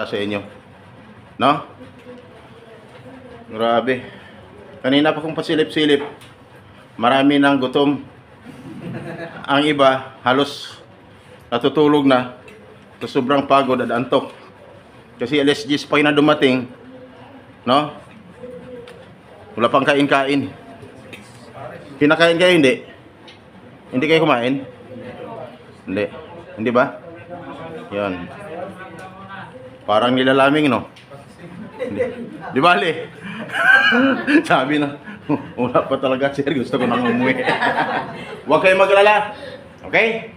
para sa inyo. No? Grabe. Kanina pa kong pasilip-silip. Marami ng gutom. Ang iba, halos natutulog na. So, sobrang pagod at antok. Kasi alas 10 pa na dumating. No? Wala pang kain-kain. Kinakain kayo, hindi? Hindi kayo kumain? Hindi. Hindi ba? Yan. Parang nilalaming, no? Di bali. Sabi na, wala pa talaga, sir. Gusto ko nang umuwi. Huwag kayong maglala. Okay?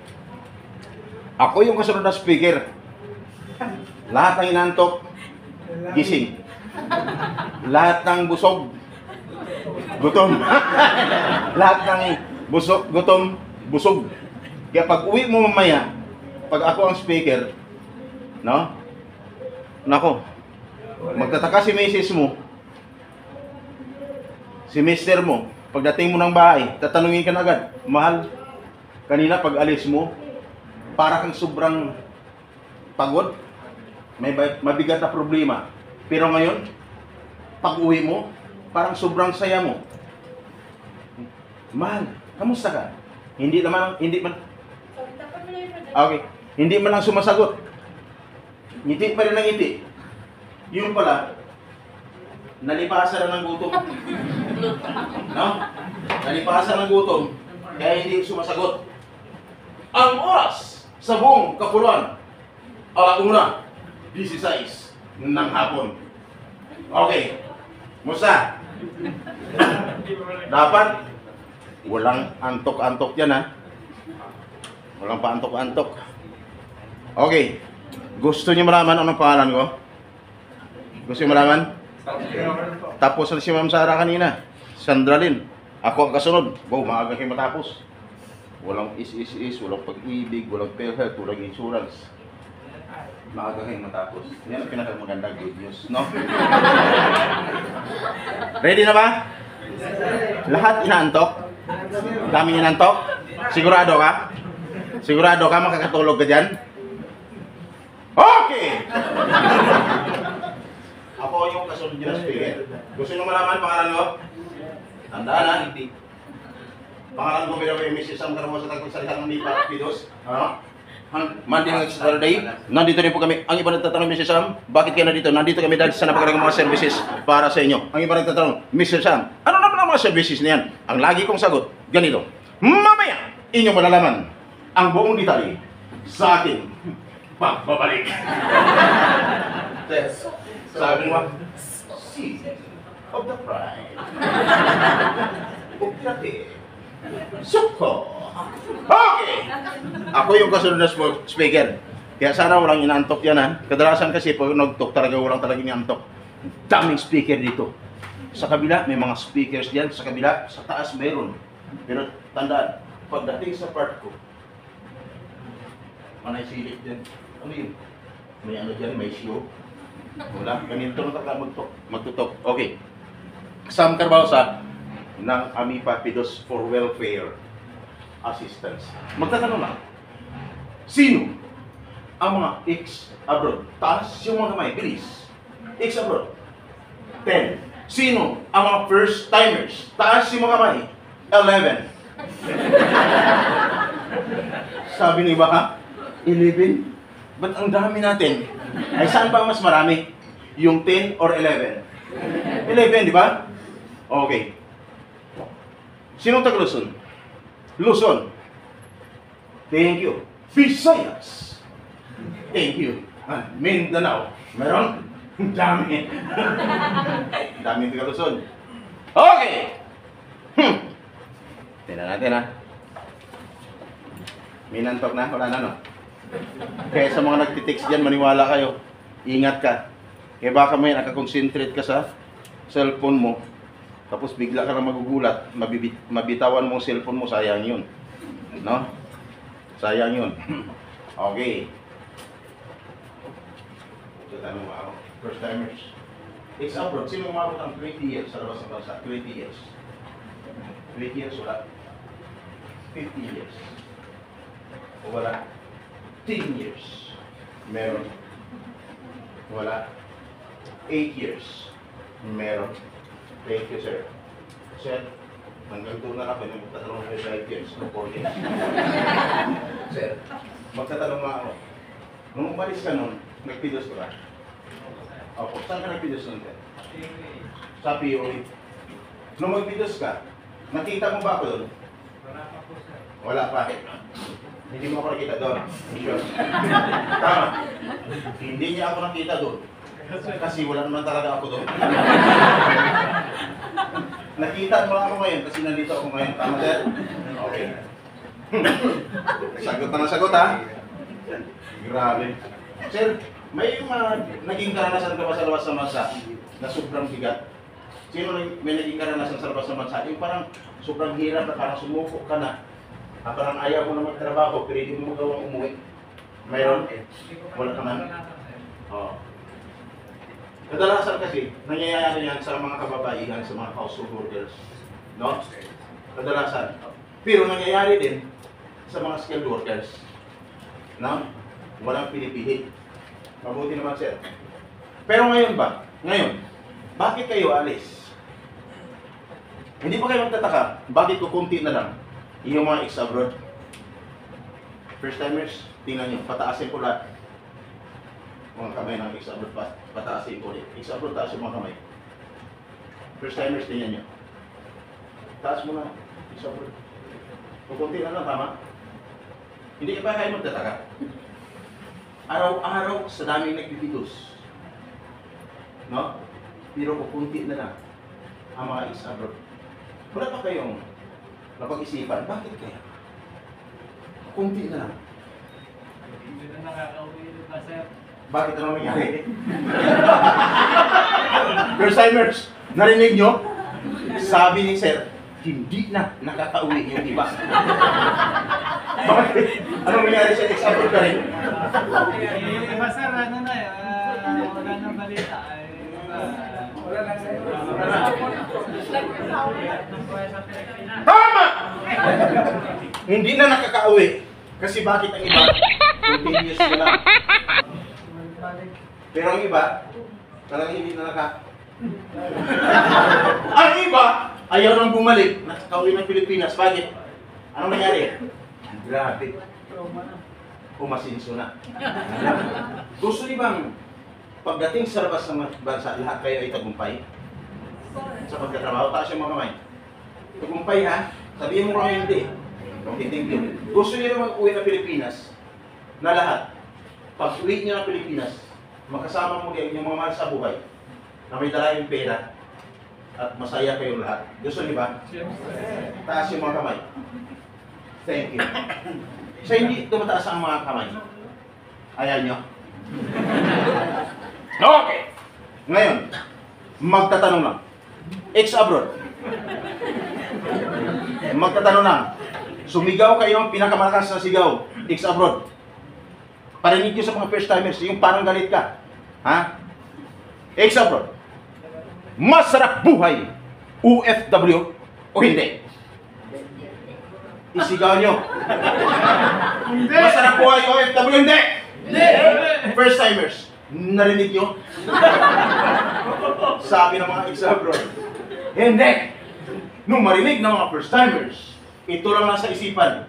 Ako yung kasunod na speaker. Lahat ng inantok, gising. Lahat ng busog, gutom. Lahat ng busog, gutom, busog. Kaya pag uwi mo mamaya, pag ako ang speaker, no? Nako, magtataka si misis mo, si mister mo, pagdating mo ng bahay, tatanungin ka na agad, mahal, kanina pag alis mo, para kang sobrang pagod, may mabigat na problema. Pero ngayon, pag uwi mo, parang sobrang saya mo. Mahal, kamusta ka? Hindi man, okay, hindi man lang sumasagot. Ngiti pa rin ng ngiti. Yung pala, nalipasan na ng gutom. No? Nalipasan ng gutom, kaya hindi sumasagot. Ang oras sa buong Kapuluan, alauna, 16 ng hapon. Okay. Musta? Dapat walang antok-antok yan, ha? Walang pa-antok-antok. Okay. Gusto niyo malaman anong pangalan ko? Gusto niyo malaman? Tapos na si Ma'am Sara kanina. Sandralin. Ako ang kasunod. Wow, maaga kayo matapos. Walang is, walang pag-ibig, walang PhilHealth, walang insurance. Maaga kayong matapos. Yan ang pinakamagandang good news, no? Ready na ba? Lahat inaantok? Daming inaantok? Sigurado ka? Sigurado ka makakatulog ka dyan? Okay! Ako yung kasunod nyo na speaker. Gusto nyo malaman pangalan ko? Tandaan na, hindi. Pangalan ko bilang yung Mrs. Sam Carmo sa tagpagsalitan ng Lipa, Pidos. Monday ng Saturday, nandito rin po kami. Ang iba nagtatanong, Mrs. Sam, bakit kayo nandito? Nandito kami dahil sa napakalagang mga services para sa inyo. Ang iba nagtatanong, Mr. Sam, ano naman ang mga services na yan? Ang lagi kong sagot, ganito. Mamaya, inyong malalaman ang buong detalye sa akin pagbabalik. Sabi mo, season of the pride. Pagkati. Suko. Okay! Ako yung kasunod na speaker. Kaya sana walang inaantok yan, ha. Kadalasan kasi pag nagtok talaga walang talagang inaantok. Daming speaker dito. Sa kabila may mga speakers diyan, sa kabila, sa taas meron. Pero tandaan, pagdating sa part ko, manay silip din. Ano yun? May ano dyan, may show. Wala, ganito na talaga magtutok. Okay. Sam Carbausa ng Amipa Pidos for Welfare Assistance. Magtatanong lang, sino ang mga ex-abroad? Taas yung mga kamay, bilis. Ex-abroad. 10. Sino ang mga first-timers? Taas yung mga kamay. 11. Sabi ni Baka, 11? Ba't ang dami natin? Ay saan ba mas marami? Yung 10 or 11? 11, di ba? Okay. Sinong taga Luzon? Luzon. Thank you. Visayas. Thank you. Mindanao. Meron? Dami. Dami taga Luzon. Okay. Tingnan natin, ha. Minantok na? Wala na, no? Kaya sa mga nagtitext dyan, maniwala kayo. Ingat ka. Kaya baka may nakakonsentrate ka sa cellphone mo. Tapos bigla ka na magugulat, mabitawan mo ang cellphone mo, sayang yun. No? Sayang yun. Okay. Ito tanong ako. First timers. Ex-abroad, sino umabot ng 20 years sa labas ng bansa? 20 years. 20 years, wala. 50 years. O wala. 10 years. Meron. Wala. 8 years. Meron. Thank you, sir. Sir, hanggang doon na ako, magtatanong kayo 5 years, no 4 years. Sir, magtatanong nga ako. Nung umalis ka nun, nagpidos ka ba? Opo, saan ka nagpidos nun, sir? Sa POE. Nung magpidos ka, nakita mo ba ako doon? Wala pa po, sir. Wala pa. Hindi mo ako nakita doon. Sure. Tama. Hindi niya ako nakita doon. Kasi wala naman talaga ako doon. Nakita mo lang ako ngayon kasi nandito ako ngayon. Tama, sir? Okay. Sagot na ng sagot, ha? Grabe. Sir, may naging karanasan ka ba sa labas ng bansa na sobrang bigat? Sino may naging karanasan sa labas ng bansa? Yung parang sobrang hirap na parang sumuko ka na. Parang ayaw mo na magtrabaho pero hindi mo magawang umuwi. Mayroon? Wala naman? Oo. Kadalasan kasi, nangyayari yan sa mga kababaihan, sa mga household workers. No? Kadalasan. Pero nangyayari din sa mga skilled workers. No? Walang pinipili. Mabuti naman, sir. Pero ngayon ba? Ngayon, bakit kayo alis? Hindi pa kayo magtataka? Bakit ko kunti na lang? Yung mga ex-abroad. First timers, tingnan nyo, pataasin ko lahat. Mga kamay ng ex-abroad, pataasin ko ulit. Ex-abroad, taas yung mga kamay. First timers, tingnan nyo. Taas mo na, ex-abroad. Kukunti na lang, tama? Hindi ka ba kayo magtataka? Araw-araw sa daming nagbibidos. No? Pero kukunti na lang ang mga ex-abroad. Wala pa kayong napag-isipan, bakit kaya? Kunti na lang. Hindi na nakaka-uwi pa, sir. Bakit ano nangyari? First timers, narinig nyo? Sabi ni sir, hindi na nakaka-uwi yung iba. Bakit? Ano nangyari sa ex-abroad ka rin? Iba, sir, ano na wala nang balita. Wala lang, sir. Tama! Hindi na nakaka-uwi. Kasi bakit ang iba? Continuous na lang. Pero ang iba, talagang hindi na ang iba, ayaw nang bumalik. Nakaka-uwi ng Pilipinas. Bakit? Anong nangyari? Grabe. Umasinso na. Gusto niyo bang pagdating sa labas ng bansa, lahat kayo ay tagumpay? Sa pagkatrabaho, taas yung mga kamay. Tagumpay, ha? Sabihin mo lang hindi. Okay, thank you. Gusto niyo naman uwi ng Pilipinas na lahat. Pag uwi niyo ng Pilipinas, makasama mo yung mga mahal sa buhay na may dala yung pera at masaya kayong lahat. Gusto niyo ba? Taas yung mga kamay. Thank you. So hindi tumataas ang mga kamay. Ayaw nyo? Okay. Ngayon, magtatanong lang. Ex-abroad. Magtatanong lang. Sumigaw kayo ang pinakamalakas na sigaw. Ex-abroad. Parinig nyo sa mga first timers, yung parang galit ka. Ha? Ex-abroad. Masarap buhay. OFW o hindi? Isigaw nyo. Masarap buhay OFW hindi? Hindi! First timers. Narinig nyo? Sabi ng mga ex-abroad. Hindi! Nung marinig ng mga first timers, ito lang nasa isipan.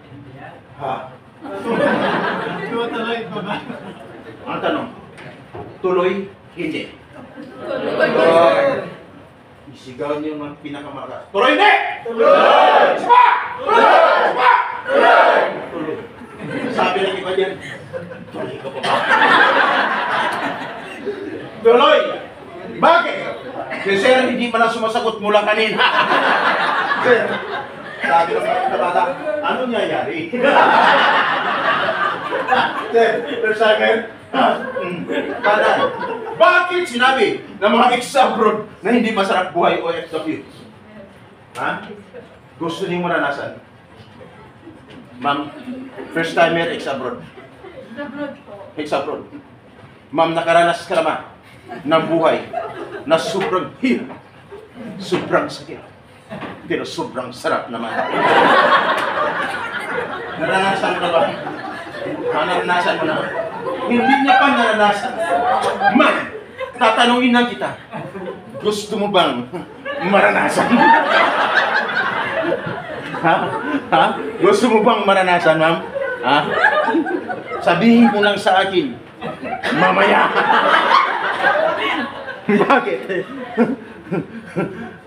Ha? Tuloy pa ba? Ang tanong, tuloy, hindi. Tuloy! Isigaw niyo ng pinakamalakas. Tuloy, hindi! Tuloy! Sipa! Tuloy! Sipa! Tuloy! Tuloy. Sabi ng iba dyan, tuloy ka pa ba? Tuloy! Bakit? Kasi sir, hindi pa lang sumasagot mula kanina. Sir, sabi ng mga bata, ano nangyayari? Sir, first timer, kanan. Bakit sinabi ng mga ex-abroad na hindi masarap buhay OFW? Ha? Gusto niyo maranasan? Ma'am, first timer ex-abroad. Ex-abroad. Ma'am, nakaranas ka naman ng buhay na sobrang hirap, sobrang sakit, pero sobrang sarap naman. Naranasan mo na ba? Naranasan mo na ba? Hindi niya pa naranasan. Ma'am, tatanungin lang kita. Gusto mo bang maranasan? Ha? Ha? Gusto mo bang maranasan, ma'am? Ha? Sabihin mo lang sa akin. Mamaya. Bakit?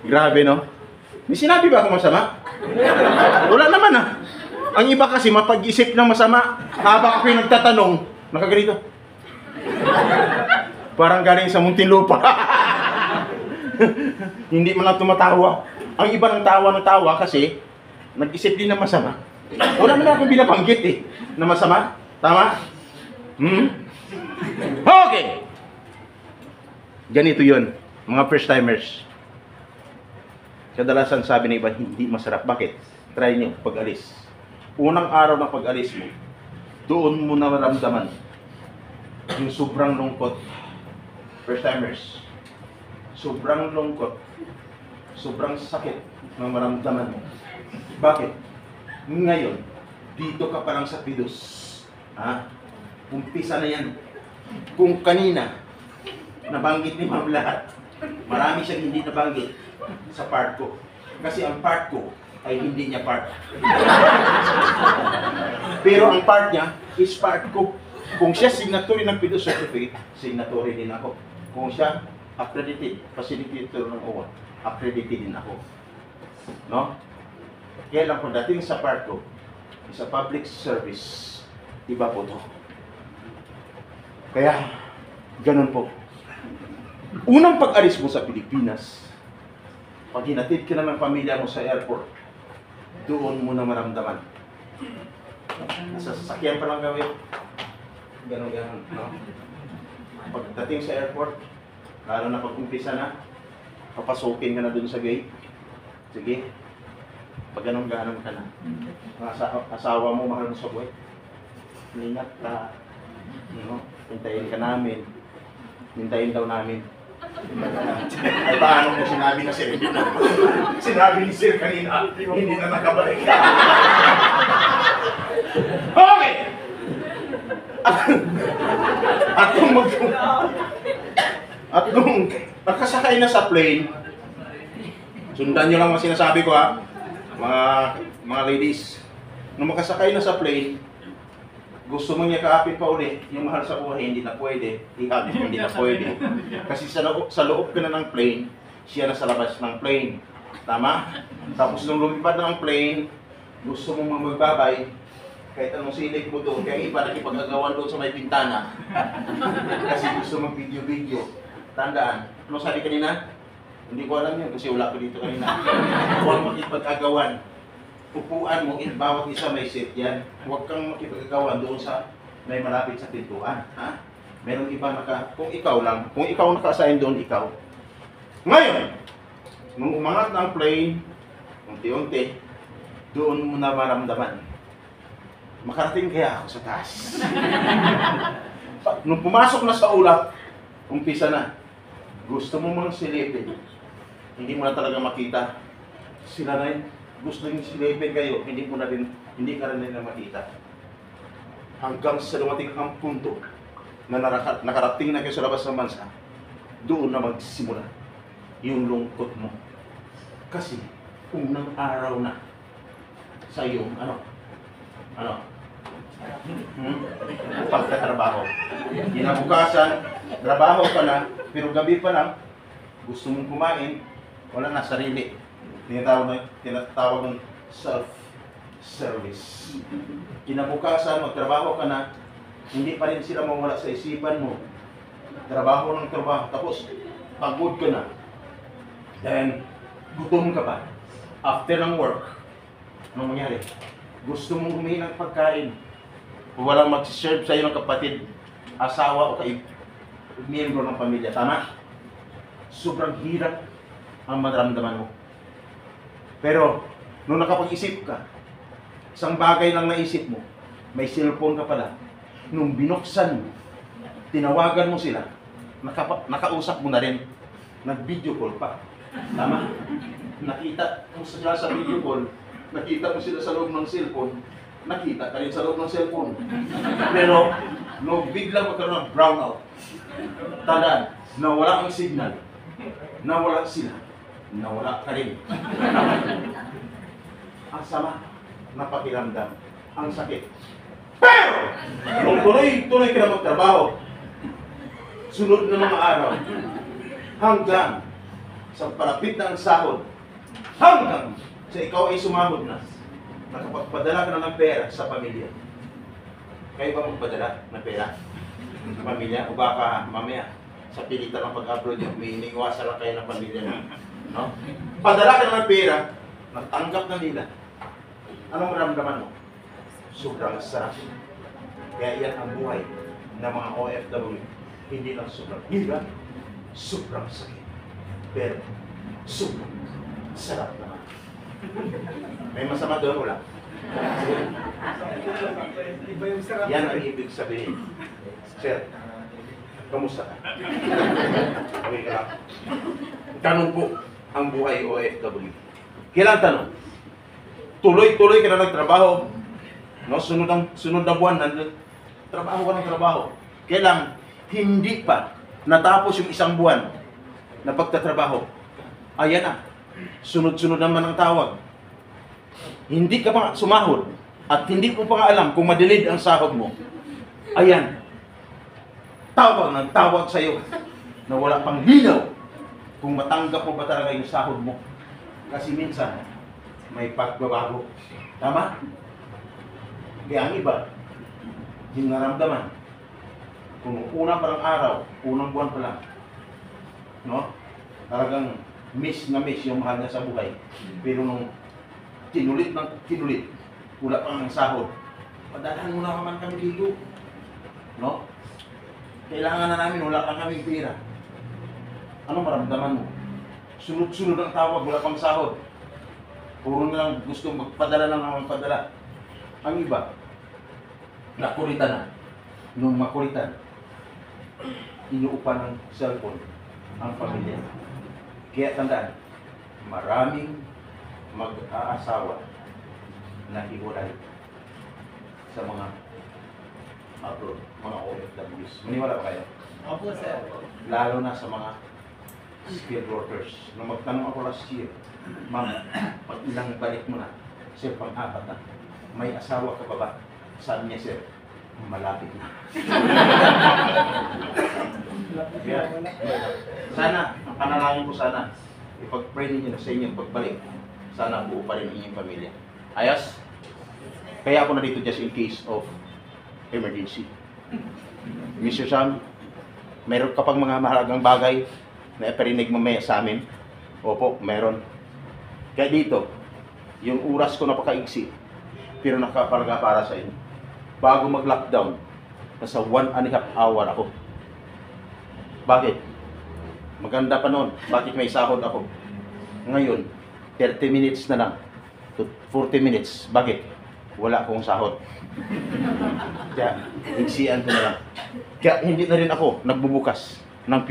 Grabe, no? May sinabi ba ako masama? Wala naman, ah. Ang iba kasi mapag-isip ng masama. Habang ako'y nagtatanong, nakaganito. Parang galing sa Muntinlupa. Hindi mo lang tumatawa. Ang iba ng tawa kasi nag-isip din ng masama. Wala naman akong binabanggit eh, na masama. Tama? Okay. Ganito yun, mga first-timers. Kadalasan sabi ng iba, hindi masarap. Bakit? Try nyo pag-alis. Unang araw ng pag-alis mo, doon mo na maramdaman yung sobrang lungkot. First-timers, sobrang lungkot, sobrang sakit ng maramdaman mo. Bakit? Ngayon, dito ka pa lang sa Pidus. Ha? Umpisa na yan. Kung kanina, nabanggit ni Ma'am lahat, marami siyang hindi nabanggit sa part ko. Kasi ang part ko ay hindi niya part. Pero ang part niya is part ko. Kung siya signatory ng Pidus Certificate, signatory din ako. Kung siya accredited, facilitator ng OWA, accredited din ako. No? Kaya lang kung dating sa part ko, sa public service, iba po to. Kaya, ganun po. Unang pag-alis mo sa Pilipinas, pag hinatid ka na ng pamilya mo sa airport, doon mo na maramdaman. Nasa sasakyan pa lang gawin. Ganun, no? Pagdating sa airport, lalo na pag-umpisa na, papasukin ka na dun sa gate. Sige, pag ganun-ganon ka na. Asawa mo, mahal mo sa buhay. Ingat ka. No? Hintayin ka namin. Hintayin daw namin. Ay, paano mo sinabi na sir? Sinabi ni sir kanina, hindi na nakabalik. Okay! At nung nakasakay na sa plane, sundan nyo lang ang sinasabi ko, ha, mga ladies. Nung makasakay na sa plane, gusto mo niya kaapit pa uli, yung mahal sa buhay, hindi na pwede, ihagis hindi na pwede. Kasi sa loob ka na ng plane, siya na sa labas ng plane. Tama? Tapos nung lumipad na ang plane, gusto mong magbabay, kahit anong silig mo doon, kaya iba nakipag-agawan doon sa may pintana. Kasi gusto mag-video-video. Tandaan, ano sabi kanina? Hindi ko alam yun kasi wala ko dito kanina. Huwag makipag-agawan. Upuan mo, bawat isa may seat yan. Huwag kang makipag-agawan doon sa may malapit sa pintuan. Ha? Meron iba kung ikaw lang, kung ikaw naka-assign doon, ikaw. Ngayon, nung umangat ng plane, unti-unti, doon mo na maramdaman. Makarating kaya ako sa taas. Nung pumasok na sa ulap, umpisa na. Gusto mo mang silipin. Hindi mo na talaga makita. Sila na yun. Gusto nyo silipin kayo, hindi ka rin nila makita. Hanggang sa dumating ang punto na nakarating na kayo sa labas ng bansa, doon na magsimula yung lungkot mo. Kasi, unang araw na sa iyong, pagkatrabaho. Kinabukasan, trabaho ka na, pero gabi pa lang, gusto mong kumain, wala na sarili. Tinatawag ng self-service. Kinabukasan, magtrabaho ka na, hindi pa rin sila mawala sa isipan mo. Trabaho ng trabaho, tapos pagod ka na. Then, gutom ka pa. After ng work, anong mangyari? Gusto mong humingi ng pagkain. Walang mag-serve sa'yo ng kapatid, asawa o miyembro ng pamilya. Tama? Sobrang hirap ang maramdaman mo. Pero, nung nakapag-isip ka, isang bagay lang naisip mo, may cellphone ka pala. Nung binuksan mo, tinawagan mo sila, nakausap mo na rin, nag-video call pa. Tama? Nakita mo sila sa video call, nakita mo sila sa loob ng cellphone, nakita ka rin sa loob ng cellphone. Pero, nung biglang magkaroon ng brownout, tandaan, Nawala ang signal. Nawala sila. Nawala ka rin. Ang sama na pakiramdam. Ang sakit. Pero, nung tuloy-tuloy ka na magtrabaho, sunod na mga araw, hanggang sa palapit na ang sahod, hanggang sa ikaw ay sumahod na, nakapagpadala ka na ng pera sa pamilya. Kayo ba magpadala ng pera sa pamilya? O baka mamaya, sa pilitan ng pag-upload yung may iniwasa lang kayo ng pamilya mo. No? Padala ka na ng pera, natanggap na nila. Anong maramdaman mo? Sobrang sarap. Kaya yan ang buhay ng mga OFW. Hindi lang sobrang hirap, sobrang sakit. Pero, sobrang sarap naman. May masama doon, wala. Iba yung sarap. Yan ang ibig sabihin. Sir, kamusta ka? Okay ka lang? Tanong po ang buhay OFW. Kailan tanong? Tuloy-tuloy ka na nagtrabaho. No, sunod na buwan, trabaho ka ng trabaho. Kailang hindi pa natapos yung isang buwan na pagtatrabaho. Ayan na. Sunod-sunod naman ang tawag. Hindi ka pa sumahod at hindi mo pa nga alam kung madelayed ang sahod mo. Ayan. Tawag ng tawag sa iyo na wala pang linaw kung matanggap mo ba talaga yung sahod mo. Kasi minsan, may pagbabago. Tama? Kaya ang iba, yung naramdaman, kung una pa lang araw, unang buwan pa lang, no? Talagang miss na miss yung mahal niya sa buhay. Pero nung kinulit ng kinulit, wala pang ang sahod, padalhan mo na naman kami dito. No? Kailangan na namin, wala lang kaming pera. Anong maramdaman mo? Sunod-sunod ang tawag, wala pang sahod. Puro na lang gusto magpadala ng mga padala. Ang iba, nakulitan na. Nung makulitan, inuupan ng cellphone ang pamilya. Kaya tandaan, maraming mag-aasawa na hiwalay sa mga abroad, mga OFWs. Maniwala ba kayo? Opo, sir. Lalo na sa mga skilled workers. Nung magtanong ako last year, ma'am, pag ilang balik mo na, sir, pang-apat na, may asawa ka pa ba? Sabi niya, sir, malapit na. Kaya, sana, ang panalangin ko sana, ipag-pray ninyo na sa inyong pagbalik, sana buo pa rin inyong pamilya. Ayos? Kaya ako na dito just in case of emergency. Mr. Sam, meron ka pang mga mahalagang bagay na iparinig mamaya sa amin? Opo, meron. Kaya dito, yung oras ko napakaigsi, pero nakapalaga para sa inyo. Bago mag-lockdown, nasa 1.5 hour ako. Bakit? Maganda pa noon. Bakit may sahod ako? Ngayon, 30 minutes na lang to 40 minutes. Bakit? Wala akong sahod. Kaya, igsian ko na lang. Kaya hindi na rin ako nagbubukas ng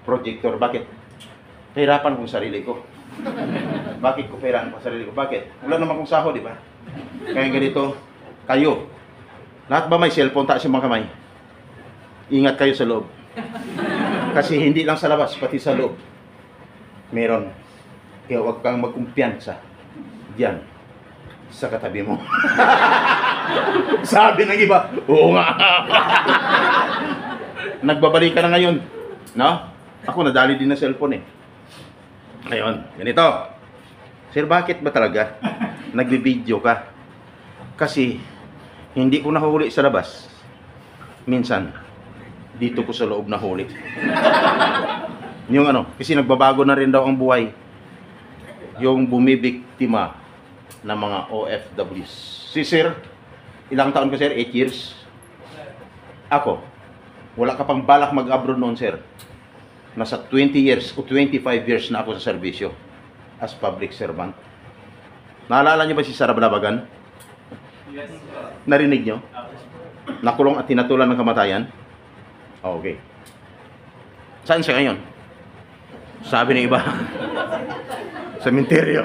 projector. Bakit? Pahirapan kong sarili ko. Bakit ko pahirapan kong sarili ko? Bakit? Wala naman akong sahod, di ba? Kaya ganito, kayo. Lahat ba may cellphone taas yung mga kamay? Ingat kayo sa loob. Kasi hindi lang sa labas, pati sa loob. Meron. Kaya huwag kang magkumpiyansa. Diyan. Sa katabi mo. Sabi ng iba, oo nga. Nagbabalik ka na ngayon. No? Ako nadali din na cellphone eh. Ngayon, ganito. Sir, bakit ba talaga nagbibideo ka? Kasi hindi ko nahuli sa labas. Minsan, dito ko sa loob nahuli. Yung ano, kasi nagbabago na rin daw ang buhay. Yung bumibiktima ng mga OFWs. Si Sir, ilang taon ka, Sir? 8 years? Ako, wala ka pang balak mag-abroad noon, Sir. Nasa 20 years o 25 years na ako sa serbisyo as public servant. Naalala niyo ba si Sara Balabagan? Yes, sir. Narinig niyo? Nakulong at tinatulan ng kamatayan? Okay. Saan siya ngayon? Sabi ng iba. Sementeryo.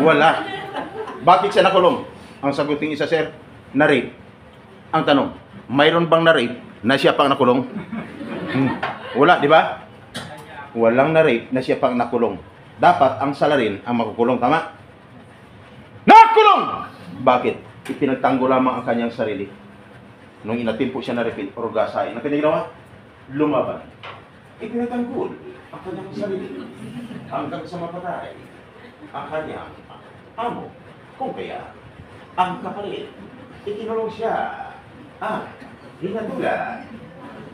Wala. Bakit siya nakulong? Ang sagutin isa, Sir, na-rape. Ang tanong, mayroon bang na-rape na siya pang nakulong? Wala, di ba? Walang na-rape na siya pang nakulong. Dapat ang salarin ang makukulong, tama? Nakulong! Bakit? Ipinagtanggol lamang ang kanyang sarili. Nung inatimpo siya na repeat or gasain, ang kanyang ginawa? Lumaban. Ipinagtanggol ang kanyang sarili. Hanggang sa mapatay ang kanyang amo. Kung kaya, ang kapalit, ikinulong siya. Hinatulan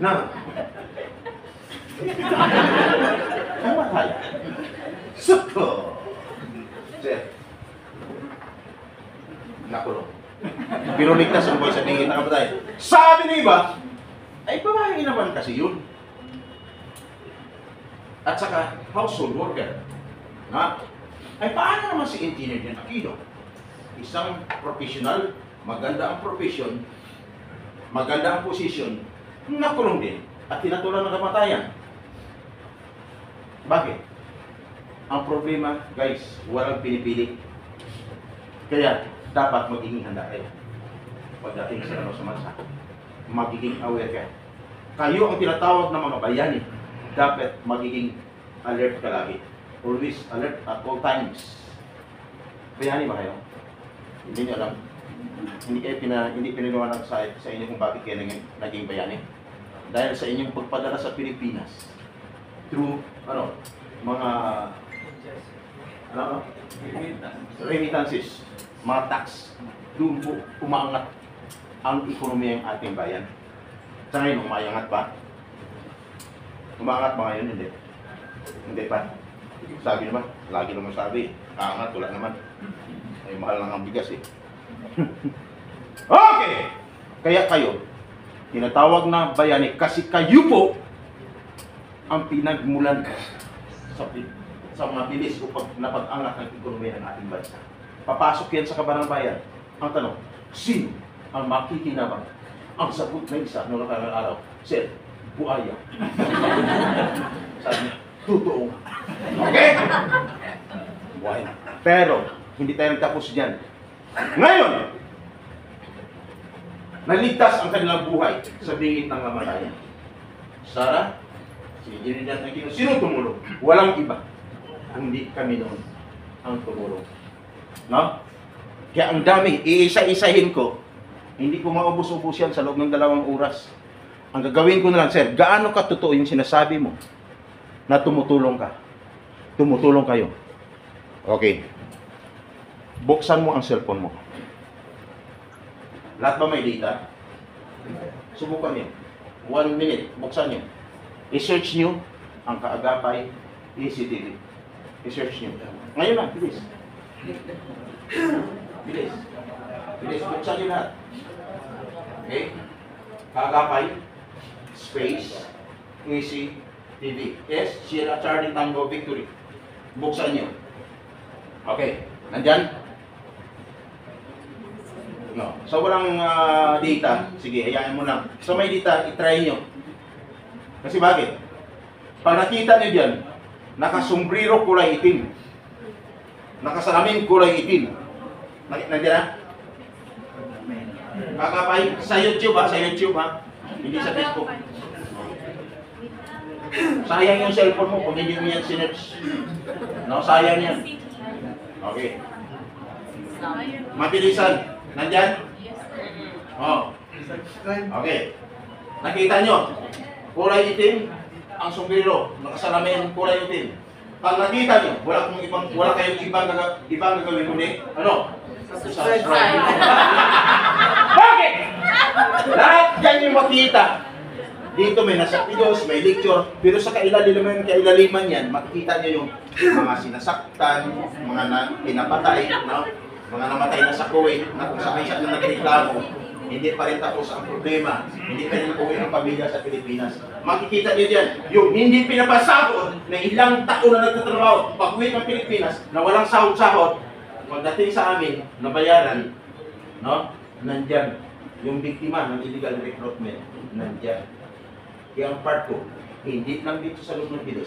ng kamatayan. Suko! Sir, nakulong. Pero ligtas ang buhay sa tingin na kamatayan. Sabi ng iba, ay babae naman kasi yun. At saka, household worker. Ay paano naman si Engineer Jen Aquino? Isang professional, maganda ang profession, maganda ang posisyon, nakulong din at tinatulan ng kamatayan. Bakit? Ang problema, guys, walang pinipili. Kaya, dapat magiging handa kayo. Pagdating sa ano sa bansa, magiging aware ka. Kayo ang tinatawag ng mga bayani. Dapat magiging alert ka lagi. Always alert at all times. Bayani ba kayo? Hindi nyo alam. Hindi piniliwanag sa inyo kung bakit kayo naging bayani. Dahil sa inyong pagpadala sa Pilipinas through mga remittances, mga tax, doon po umaangat ang ekonomiya ng ating bayan. Sa ngayon, umaangat pa. Umaangat ba ngayon? Hindi. Hindi pa. Sabi naman, lagi naman sabi, kaangat, wala naman. Ay, mahal lang ang bigas eh. Okay! Kaya kayo, tinatawag na bayani kasi kayo po ang pinagmulan sa mabilis o napag-angat ng ekonomiya ng ating bansa. Papasok yan sa kabanang bayan. Ang tanong, sino ang makikinabang? Ang sagot na isa noong nakaraang araw, Sir, buaya. Sabi niya, totoo nga. Okay? Buaya. Pero, hindi tayo nagtapos dyan. Ngayon, naligtas ang kanilang buhay sa bingit ng kamatayan. Sarah, si Engineer Aquino, sino tumulong? Walang iba. Hindi kami noon ang tumulong. No? Kaya ang dami, iisa-isahin ko, hindi ko maubos-ubos yan sa loob ng 2 oras. Ang gagawin ko na lang, Sir, gaano ka totoo yung sinasabi mo na tumutulong ka? Tumutulong kayo. Okay. Buksan mo ang cellphone mo. Lahat ba may data? Subukan niyo. 1 minute, buksan niyo. I-search niyo ang Kaagapay PCTV. I-search niyo. Ngayon na, bilis. Bilis. Bilis, buksan niyo lahat. Okay? Kaagapay, space, PCTV. S, Sierra Charlie Tango Victory. Buksan niyo. Okay, nandyan? No. So walang data, sige, hayaan mo lang. So may data, itry nyo. Kasi bakit? Pag nakita nyo dyan, nakasombrero kulay itim. Nakasalamin kulay itim. Nandiyan na? Kakapay, sa YouTube ha, hindi sa Facebook. Sayang yung cellphone mo kung hindi mo yan sinerch. No, sayang yan. Okay. Mabilisan. Nandyan? Oh. Okay. Nakita nyo? Kulay itim ang sombrero. Nakasalamin kulay itim. Pag nakita nyo, wala kayong ibang gagawin kundi ano? Subscribe. Bakit? Lahat yan yung makita. Dito may nasa videos, may lecture, pero sa kailaliman yan, makikita nyo yung mga sinasaktan, mga pinapatay, no? Mga namatay na sa Kuwait, na kung saan siya na nagreklamo, hindi pa rin tapos ang problema, hindi pa rin uwi ang pamilya sa Pilipinas. Makikita niyo dyan, yung hindi pinapasahod na ilang taon na nagtatrabaho, pag-uwi ng Pilipinas, na walang sahod-sahod, pagdating sa amin, nabayaran, no? Nandyan, yung biktima ng illegal recruitment, nandyan. Kaya ang part ko, hindi lang dito sa loob ng videos,